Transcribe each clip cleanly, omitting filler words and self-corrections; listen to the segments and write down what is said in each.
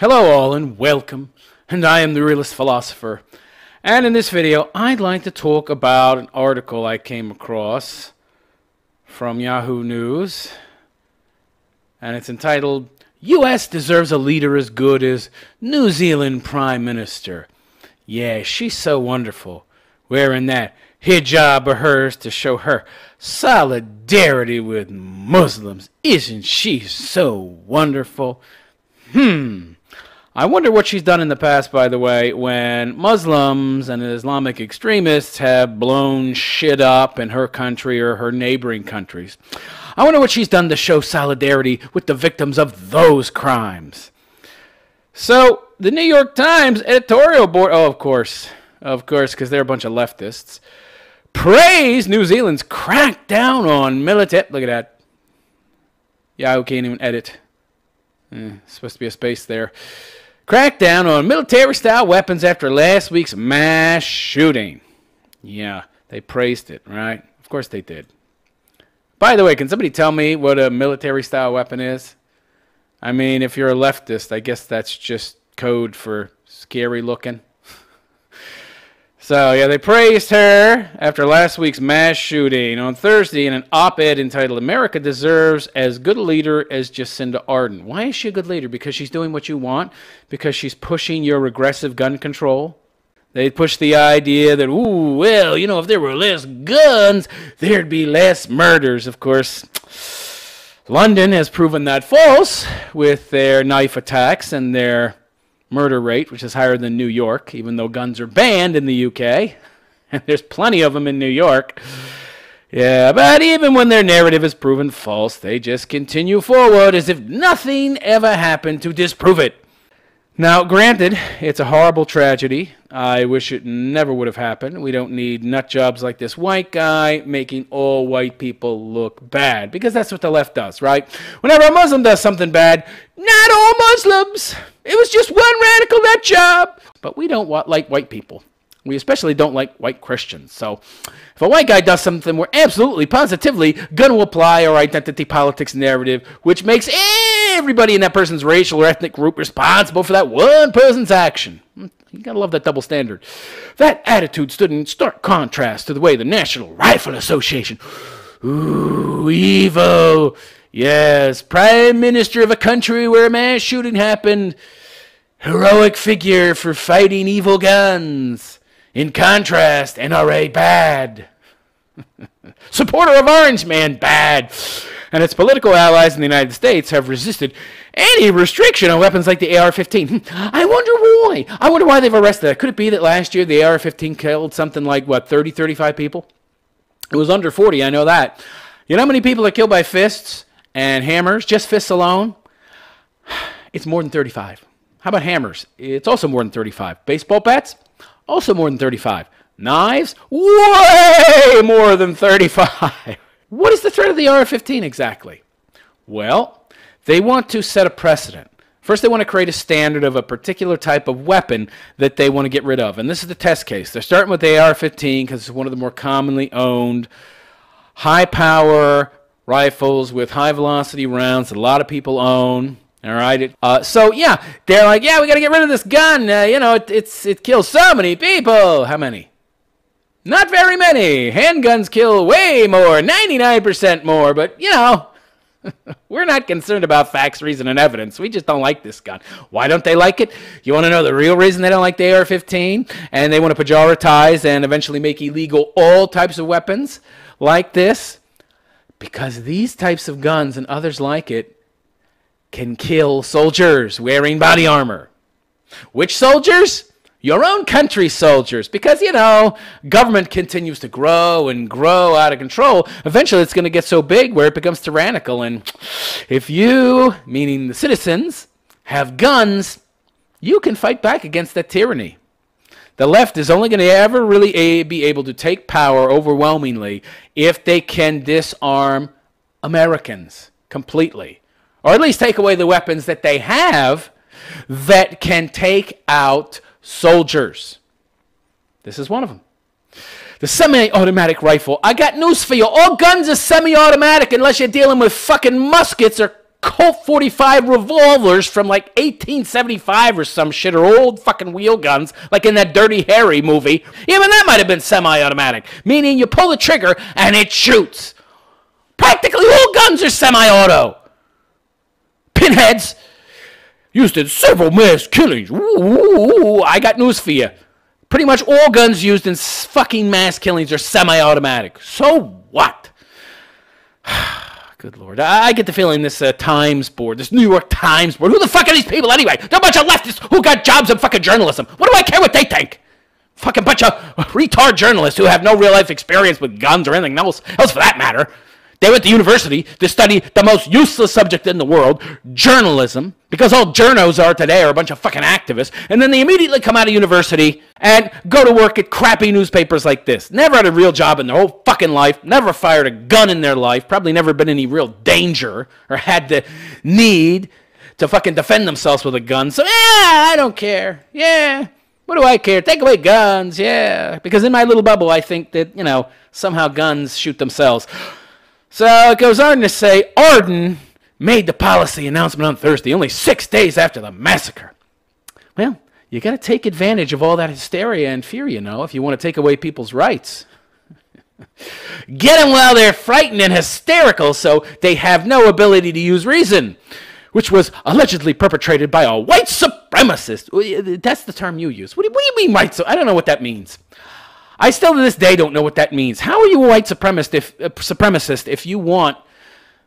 Hello all and welcome, and I am the Realist Philosopher. And in this video, I'd like to talk about an article I came across from Yahoo News. And it's entitled, U.S. Deserves a Leader as Good as New Zealand Prime Minister. Yeah, she's so wonderful, wearing that hijab of hers to show her solidarity with Muslims. Isn't she so wonderful? I wonder what she's done in the past, by the way, when Muslims and Islamic extremists have blown shit up in her country or her neighboring countries. I wonder what she's done to show solidarity with the victims of those crimes. So, the New York Times editorial board, of course, because they're a bunch of leftists, praised New Zealand's crackdown on military. Look at that. Yahoo can't even edit. Supposed to be a space there. Crackdown on military-style weapons after last week's mass shooting. Yeah, they praised it, right? Of course they did. By the way, can somebody tell me what a military-style weapon is? I mean, if you're a leftist, I guess that's just code for scary looking. So, yeah, they praised her after last week's mass shooting. On Thursday, in an op-ed entitled, America Deserves as Good a Leader as Jacinda Ardern. Why is she a good leader? Because she's doing what you want? Because she's pushing your regressive gun control? They push the idea that, ooh, well, you know, if there were less guns, there'd be less murders. Of course, London has proven that false with their knife attacks and their murder rate, which is higher than New York, even though guns are banned in the UK. And there's plenty of them in New York. Yeah, but even when their narrative is proven false, they just continue forward as if nothing ever happened to disprove it. Now, granted, it's a horrible tragedy. I wish it never would have happened. We don't need nut jobs like this white guy making all white people look bad, because that's what the left does, right? Whenever a Muslim does something bad, not all Muslims. It was just one radical nut job. But we don't like white people. We especially don't like white Christians. So if a white guy does something, we're absolutely, positively going to apply our identity politics narrative, which makes everybody in that person's racial or ethnic group responsible for that one person's action. You got to love that double standard. That attitude stood in stark contrast to the way the National Rifle Association, ooh, evil, yes, prime minister of a country where a mass shooting happened, heroic figure for fighting evil guns. In contrast, NRA, bad. Supporter of Orange Man, bad. And its political allies in the United States have resisted any restriction on weapons like the AR-15. I wonder why. I wonder why they've arrested that. Could it be that last year the AR-15 killed something like, 30, 35 people? It was under 40, I know that. You know how many people are killed by fists and hammers? Just fists alone? It's more than 35. How about hammers? It's also more than 35. Baseball bats? Also more than 35. Knives? Way more than 35. What is the threat of the AR-15 exactly? Well, they want to set a precedent. First, they want to create a standard of a particular type of weapon that they want to get rid of. And this is the test case. They're starting with the AR-15 because it's one of the more commonly owned high-power rifles with high-velocity rounds that a lot of people own. All right. So, yeah, they're like, yeah, we got to get rid of this gun. It kills so many people. How many? Not very many. Handguns kill way more, 99% more. But, we're not concerned about facts, reason, and evidence. We just don't like this gun. Why don't they like it? You want to know the real reason they don't like the AR-15? And they want to pejoritize and eventually make illegal all types of weapons like this? Because these types of guns and others like it can kill soldiers wearing body armor. Which soldiers? Your own country's soldiers. Because, government continues to grow and grow out of control. Eventually, it's going to get so big where it becomes tyrannical. And if you, meaning the citizens, have guns, you can fight back against that tyranny. The left is only going to ever really be able to take power overwhelmingly if they can disarm Americans completely. Or at least take away the weapons that they have that can take out soldiers. This is one of them. The semi-automatic rifle. I got news for you. All guns are semi-automatic unless you're dealing with fucking muskets or Colt 45 revolvers from like 1875 or some shit, or old fucking wheel guns, like in that Dirty Harry movie. Even that might have been semi-automatic, meaning you pull the trigger and it shoots. Practically all guns are semi-auto. Pinheads used in several mass killings. Ooh, I got news for you. Pretty much all guns used in fucking mass killings are semi-automatic. So what? Good Lord. I get the feeling this Times board, this New York Times board, who the fuck are these people anyway? They're a bunch of leftists who got jobs in fucking journalism. What do I care what they think? Fucking bunch of retard journalists who have no real life experience with guns or anything else for that matter. They went to university to study the most useless subject in the world, journalism, because all journos are today are a bunch of fucking activists, and then they immediately come out of university and go to work at crappy newspapers like this. Never had a real job in their whole fucking life, never fired a gun in their life, probably never been in any real danger or had the need to fucking defend themselves with a gun. So, yeah, I don't care. Yeah, what do I care? Take away guns, yeah. Because in my little bubble, I think that, you know, somehow guns shoot themselves. So it goes on to say, Ardern made the policy announcement on Thursday, only 6 days after the massacre. Well, you got to take advantage of all that hysteria and fear, you know, if you want to take away people's rights. Get them while they're frightened and hysterical so they have no ability to use reason, which was allegedly perpetrated by a white supremacist. That's the term you use. What do you mean white? I don't know what that means. I still to this day don't know what that means. How are you a white supremacist if you want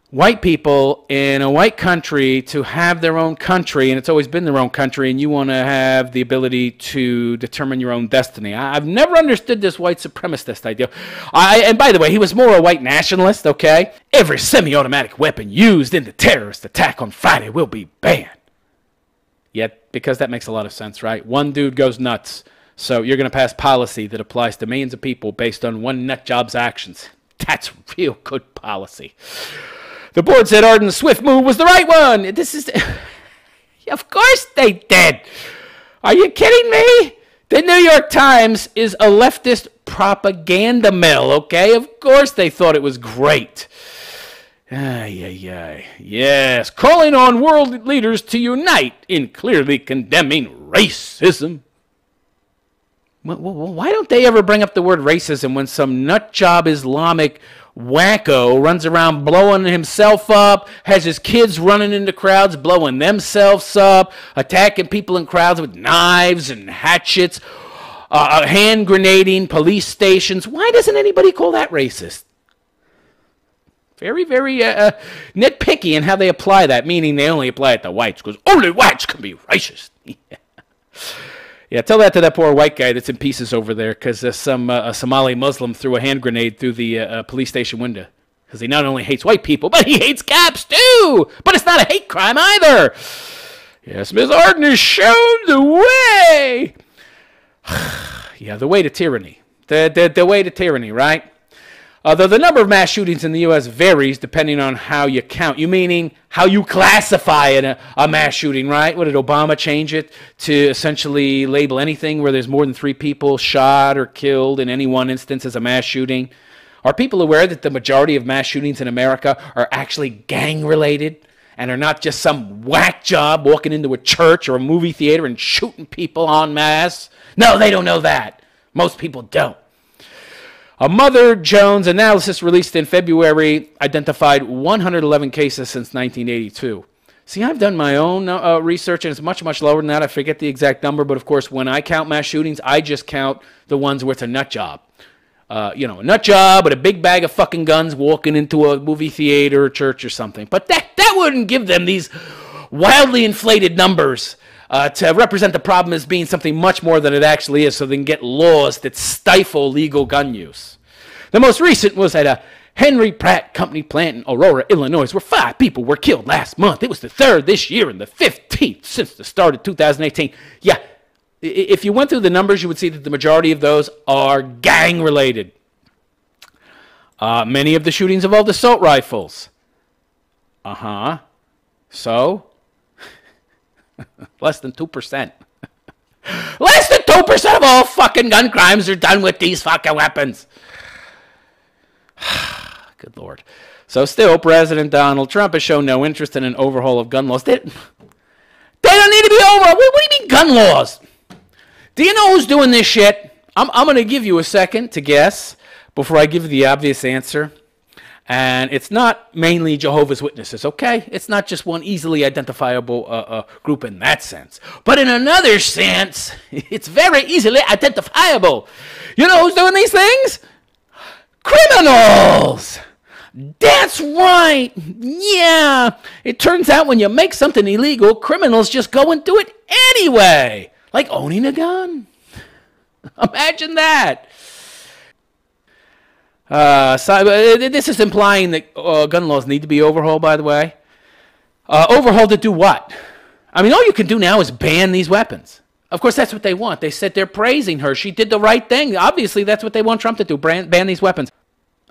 white people in a white country to have their own country, and it's always been their own country, and you want to have the ability to determine your own destiny? I've never understood this white supremacist idea. And by the way, he was more a white nationalist, okay? Every semi-automatic weapon used in the terrorist attack on Friday will be banned. Yet, because that makes a lot of sense, right? One dude goes nuts. So you're going to pass policy that applies to millions of people based on one nutjob's actions. That's real good policy. The board said Ardern's swift move was the right one. This is... Of course they did. Are you kidding me? The New York Times is a leftist propaganda mill, okay? Of course they thought it was great. Yes, calling on world leaders to unite in clearly condemning racism. Why don't they ever bring up the word racism when some nutjob Islamic wacko runs around blowing himself up, has his kids running into crowds, blowing themselves up, attacking people in crowds with knives and hatchets, hand grenading police stations? Why doesn't anybody call that racist? Very, very nitpicky in how they apply that, meaning they only apply it to whites, because only whites can be racist. Yeah, tell that to that poor white guy that's in pieces over there because some Somali Muslim threw a hand grenade through the police station window. Because he not only hates white people, but he hates cops too. But it's not a hate crime either. Yes, Ms. Ardern has shown the way. Yeah, the way to tyranny. The way to tyranny, right? Though the number of mass shootings in the U.S. varies depending on how you count. You meaning how you classify a mass shooting, right? What, did Obama change it to essentially label anything where there's more than 3 people shot or killed in any one instance as a mass shooting? Are people aware that the majority of mass shootings in America are actually gang-related and are not just some whack job walking into a church or a movie theater and shooting people en masse? No, they don't know that. Most people don't. A Mother Jones analysis released in February identified 111 cases since 1982. See, I've done my own research, and it's much, much lower than that. I forget the exact number, but of course, when I count mass shootings, I just count the ones where it's a nut job. You know, a nut job with a big bag of fucking guns walking into a movie theater or church or something. But that wouldn't give them these wildly inflated numbers to represent the problem as being something much more than it actually is, so they can get laws that stifle legal gun use. The most recent was at a Henry Pratt Company plant in Aurora, Illinois, where 5 people were killed last month. It was the 3rd this year and the 15th since the start of 2018. Yeah, if you went through the numbers, you would see that the majority of those are gang-related. Many of the shootings involved assault rifles. So? Less than 2%. Less than 2% of all fucking gun crimes are done with these fucking weapons. Good Lord. So still, President Donald Trump has shown no interest in an overhaul of gun laws. They don't need to be overhauled. What do you mean gun laws? Do you know who's doing this shit? I'm going to give you a second to guess before I give you the obvious answer. And it's not mainly Jehovah's Witnesses, okay? It's not just one easily identifiable group in that sense. But in another sense, it's very easily identifiable. You know who's doing these things? Criminals! That's right. Yeah. It turns out when you make something illegal, criminals just go and do it anyway. Like owning a gun. Imagine that. This is implying that gun laws need to be overhauled, by the way. Overhauled to do what? I mean, all you can do now is ban these weapons. Of course, that's what they want. They said they're praising her. She did the right thing. Obviously, that's what they want Trump to do, ban these weapons.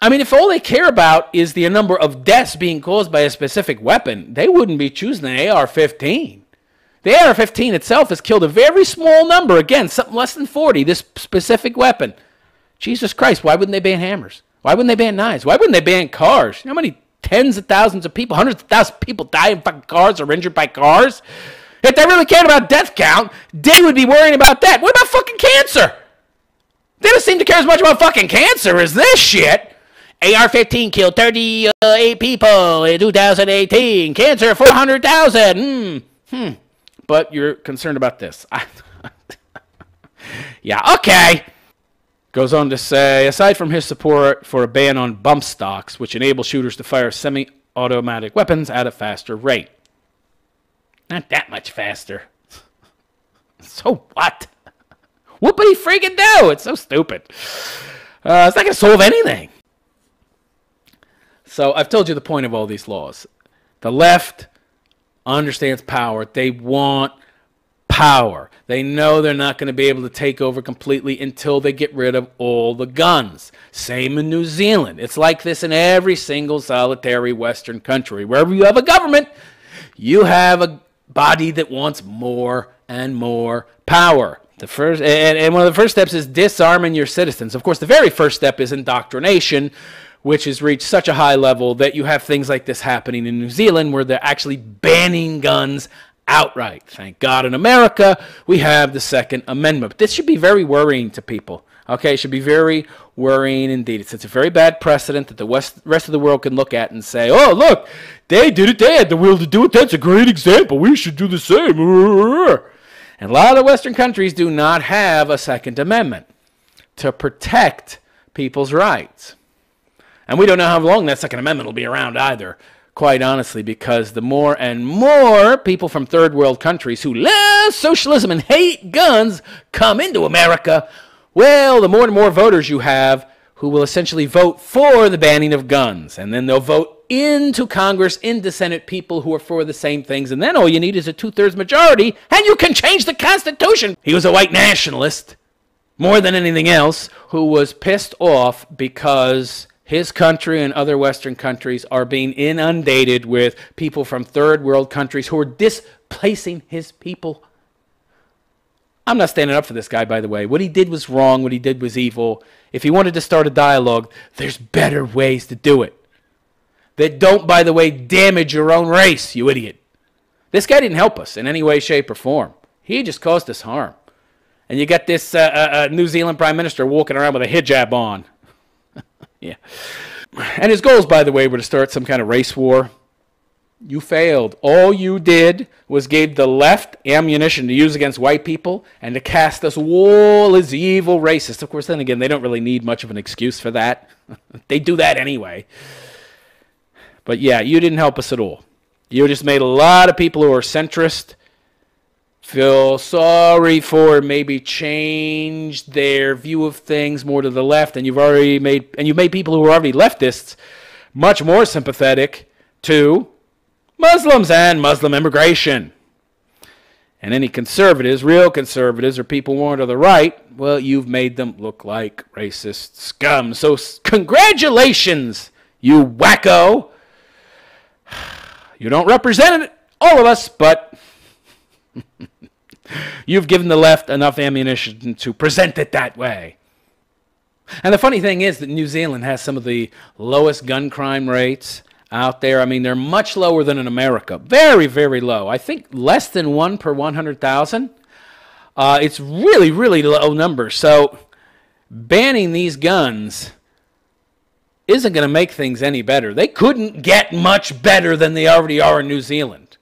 I mean, if all they care about is the number of deaths being caused by a specific weapon, they wouldn't be choosing an AR-15. The AR-15 itself has killed a very small number. Again, something less than 40, this specific weapon. Jesus Christ, why wouldn't they ban hammers? Why wouldn't they ban knives? Why wouldn't they ban cars? You know how many tens of thousands of people, hundreds of thousands of people die in fucking cars or injured by cars? If they really cared about death count, they would be worrying about that. What about fucking cancer? They don't seem to care as much about fucking cancer as this shit. AR-15 killed 38 people in 2018. Cancer, 400,000. But you're concerned about this. Yeah, okay. Goes on to say, aside from his support for a ban on bump stocks, which enable shooters to fire semi-automatic weapons at a faster rate. Not that much faster. So what? What would he freaking do? It's so stupid. It's not going to solve anything. So I've told you the point of all these laws. The left understands power. They want power. They know they're not going to be able to take over completely until they get rid of all the guns. Same in New Zealand. It's like this in every single solitary Western country. Wherever you have a government, you have a body that wants more and more power. The first and one of the first steps is disarming your citizens. Of course, the very first step is indoctrination, which has reached such a high level that you have things like this happening in New Zealand where they're actually banning guns outright. Thank God in America we have the Second Amendment. But this should be very worrying to people. Okay, it should be very worrying indeed. It's a very bad precedent that the rest of the world can look at and say, oh, look, they did it. They had the will to do it. That's a great example. We should do the same. And a lot of Western countries do not have a Second Amendment to protect people's rights. And we don't know how long that Second Amendment will be around either, quite honestly, because the more and more people from third world countries who love socialism and hate guns come into America, well, the more and more voters you have who will essentially vote for the banning of guns. And then they'll vote into Congress, into Senate, people who are for the same things. And then all you need is a 2/3 majority, and you can change the Constitution. He was a white nationalist, more than anything else, who was pissed off because his country and other Western countries are being inundated with people from third world countries who are displacing his people. I'm not standing up for this guy, by the way. What he did was wrong. What he did was evil. If he wanted to start a dialogue, there's better ways to do it. That don't, by the way, damage your own race, you idiot. This guy didn't help us in any way, shape, or form. He just caused us harm. And you got this New Zealand Prime Minister walking around with a hijab on. Yeah. And his goals, by the way, were to start some kind of race war. You failed. All you did was gave the left ammunition to use against white people and to cast us all as evil racists. Of course, then again, they don't really need much of an excuse for that. They do that anyway. But yeah, you didn't help us at all. You just made a lot of people who are centrist feel sorry for, maybe change their view of things more to the left, and you've made people who are already leftists much more sympathetic to Muslims and Muslim immigration. And any conservatives, real conservatives, or people more to the right, well, you've made them look like racist scum. So congratulations, you wacko. You don't represent all of us, but you've given the left enough ammunition to present it that way. And the funny thing is that New Zealand has some of the lowest gun crime rates out there. I mean, they're much lower than in America. Very, very low. I think less than 1 per 100,000. It's really, really low numbers. So banning these guns isn't going to make things any better. They couldn't get much better than they already are in New Zealand.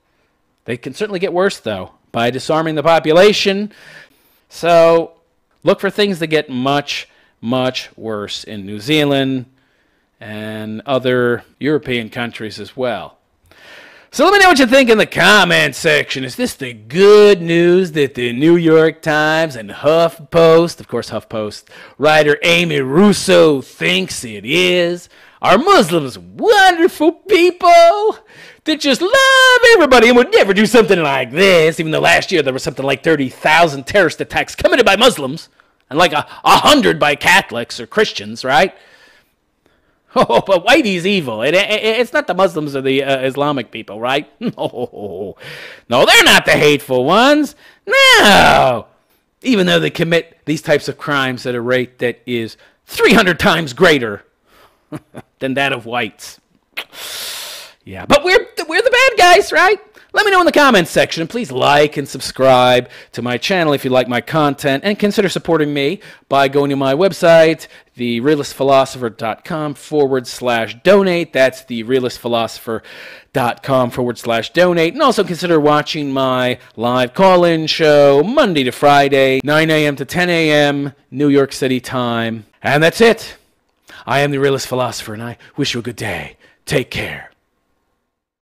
They can certainly get worse, though, by disarming the population. So look for things that get much, much worse in New Zealand and other European countries as well. So let me know what you think in the comment section. Is this the good news that the New York Times and HuffPost, of course HuffPost writer Amy Russo thinks it is? Are Muslims wonderful people that just love everybody and would never do something like this, even though last year there was something like 30,000 terrorist attacks committed by Muslims and like 100 by Catholics or Christians, right? Oh, but Whitey's evil. It's not the Muslims or the Islamic people, right? No, they're not the hateful ones. No. Even though they commit these types of crimes at a rate that is 300 times greater than that of whites. Yeah, but we're the bad guys, right? Let me know in the comments section. Please like and subscribe to my channel if you like my content, and consider supporting me by going to my website, therealistphilosopher.com/donate. That's therealistphilosopher.com/donate. And also consider watching my live call-in show Monday to Friday, 9 a.m. to 10 a.m. New York City time. And that's it. I am the Realist Philosopher, and I wish you a good day. Take care.